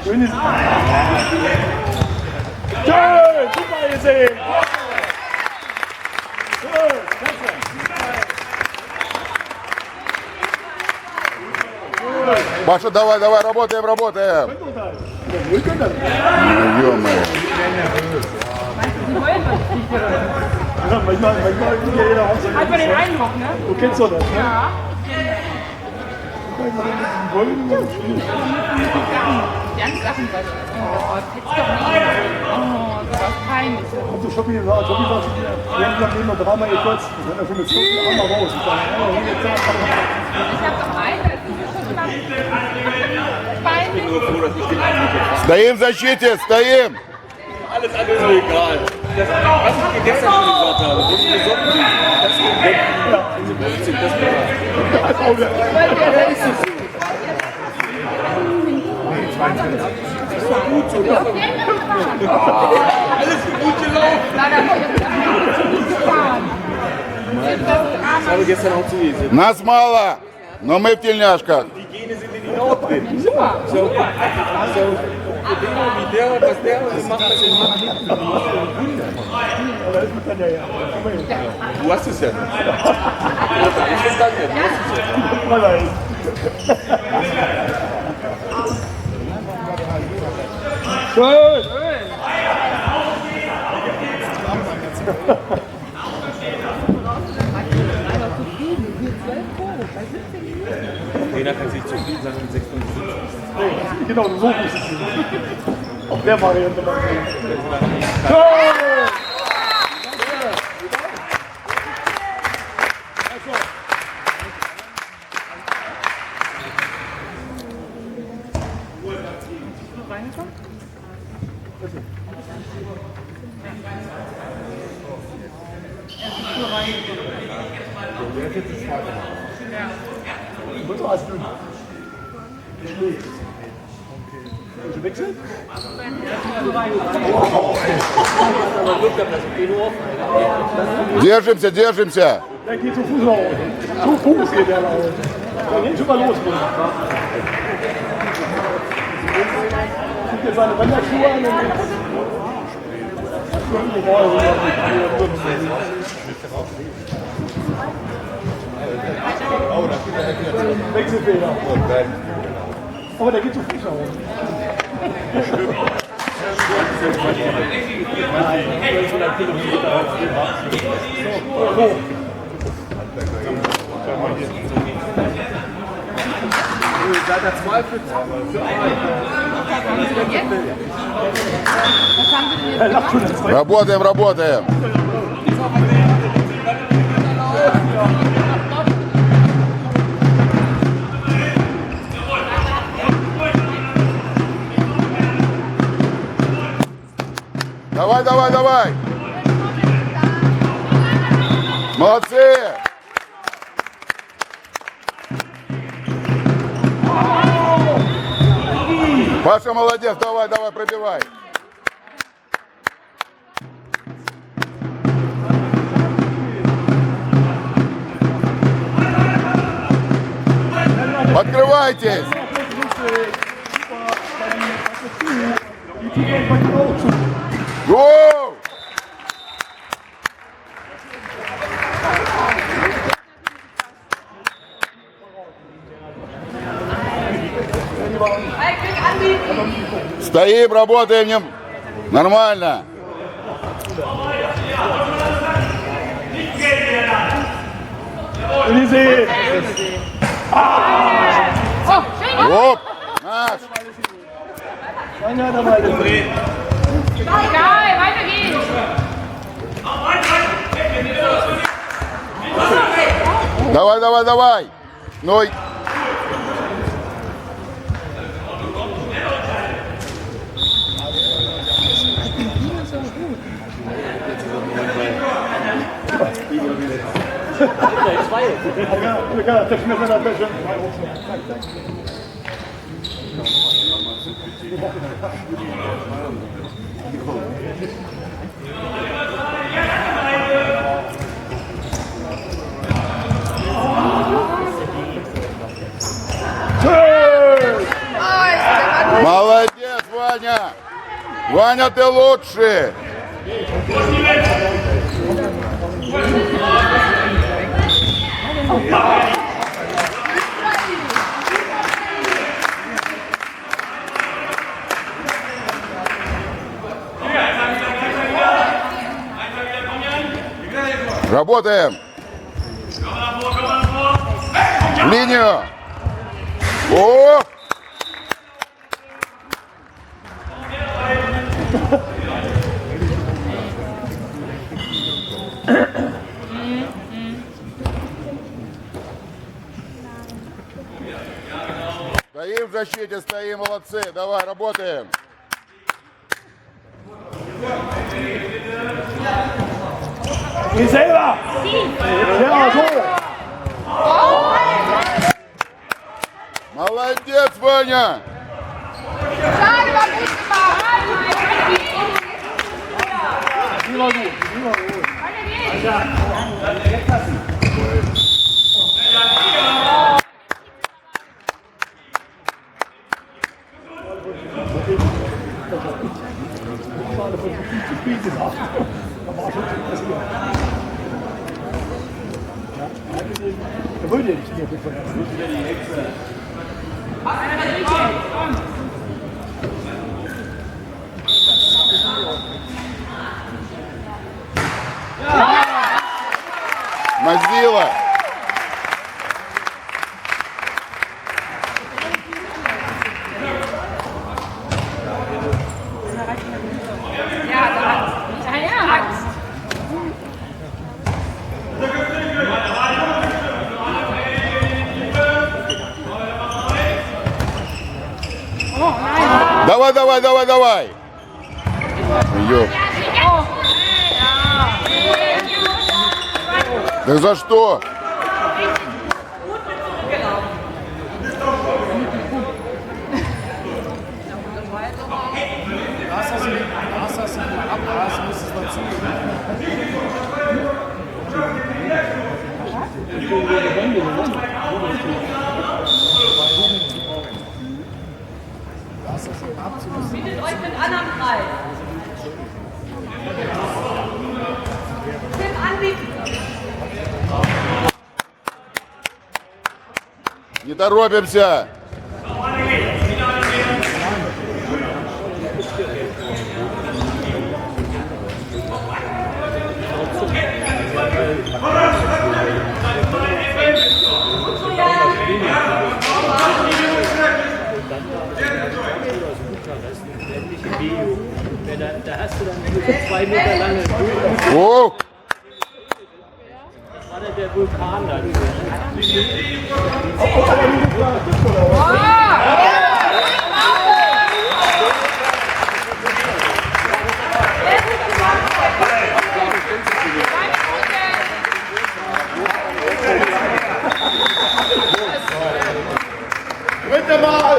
Schön, super gesehen. Паша, давай, давай, работаем, работаем. Ё-моё. Hat man den Eindruck, ne? Du kennst doch das, ne? Ja. Die anderen Sachen, was jetzt doch nicht. Oh, sowas Peinliches. Und so Schoppi sagt, wir haben eben noch dreimal gekürzt. Wir sind ja schon mit 12 einmal raus. Ich hab doch einen, das ist schon immer peinlich. Стоим в защите, стоим. Alles andere ist mir egal. Das, was ich dir gestern schon gesagt habe, wo die besoffen sind, das geht weg. Diese Blödsinn, das ist doch gut so. Alles gut gelaufen. Das habe ich gestern auch zugesehen. Нас мало, но мы в тельняшках. Die Gene sind in ihn auch drin. So, wie der und was der und macht das in hinten. Du hast es ja nicht. Ich verstanden ja, du hast es ja nicht. Schön! Trainer kann sich zufrieden sein mit 76. Nee, genau, so ist es. Auf der Variante mal sehen. Wird doch alles dünn. Willst du wechseln? Держимся, держимся. Der geht zu Fuß nach Hause. Zu Fuß geht der nach Hause. Dann geht schon mal los. Zieht jetzt seine Wanderschuhe an und geht's. Wechselfehler. Aber der geht zu Fuß nach Hause. Seit der Zweifel. Er lacht schon jetzt. Работаем, работаем. Давай, давай, давай. Молодцы. Паша молодец, давай, давай, пробивай. Открывайтесь. Гоу! Стоим, работаем, нем. Нормально. Elise! Оп! Наш! Einer dabei. Egal, weiter geht's. Давай, давай, давай! Ной! Ja, das schmeckt mir das besser. Молодец! Ваня, ты лучший. Работаем. В линию. О! Стоим в защите, стоим, молодцы. Давай, работаем. Geh selber! Ja, so! Молодец, Ваня. Schade, war gut gemacht. Die war gut, die war gut. Da würde ich nicht mehr Мазила. Давай, давай, давай, давай. Ёп. Да за что? Bietet euch mit anderen frei. Tim anbieten. Не торопимся. Da hast du dann ungefähr 2 Meter lange Höhe. О! Das war dann der Vulkan da. Dritte Mal!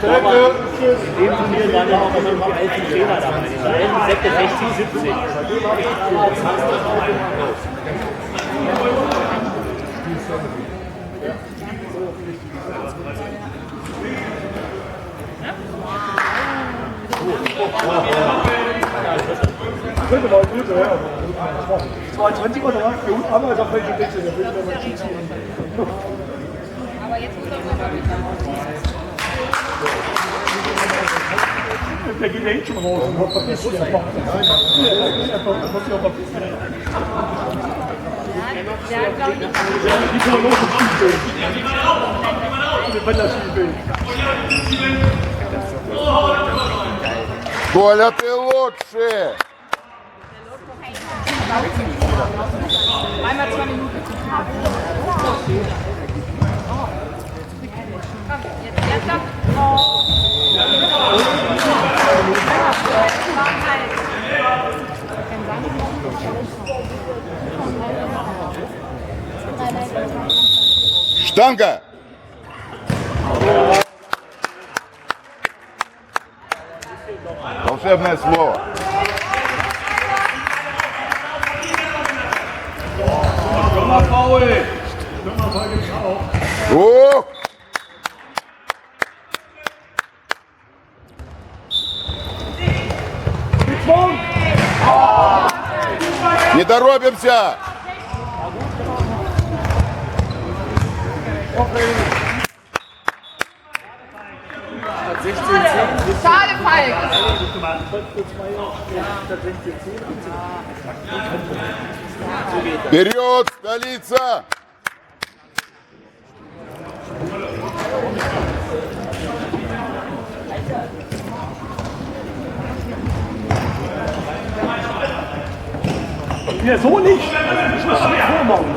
Dritte! Tschüss! In dem Turnier waren ja auch immer die alten Trainer dabei. Die alten Säcke 60, 70. Dritte Mal, dritte, ja. 22 oder was? Für uns haben wir es auf welche Wechsel, da will ich mal schießen. Aber jetzt muss er mal wieder. Der geht ja jetzt schon raus und hat verpisst sich einfach. Er muss sich auch verpissen. Die können wir los und spielen. Wenn das spielen. Коля, ты лучше. Einmal 2 Minuten. Komm, jetzt ernsthaft. Штанга. Волшебное слово. О! торопимся. Schade, Falk. Вперед, столица. Ja, so nicht. Ich muss nicht vormachen.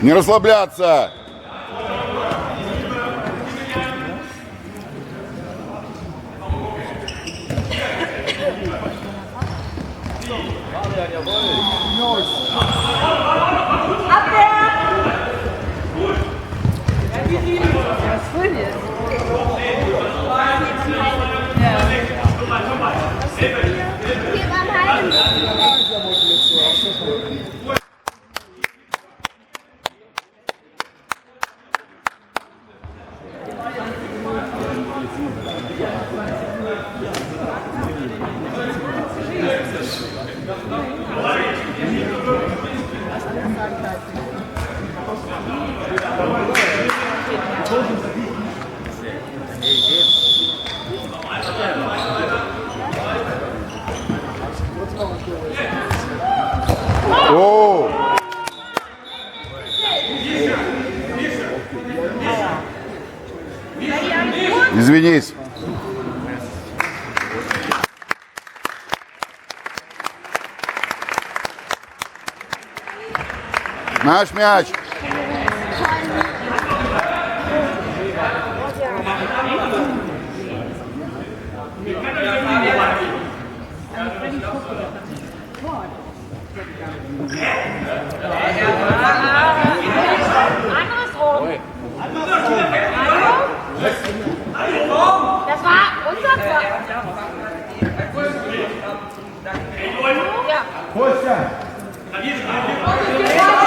Не расслабляться. О! Извинись. Наш мяч. Andersrum. Das war unser Tor. Ja.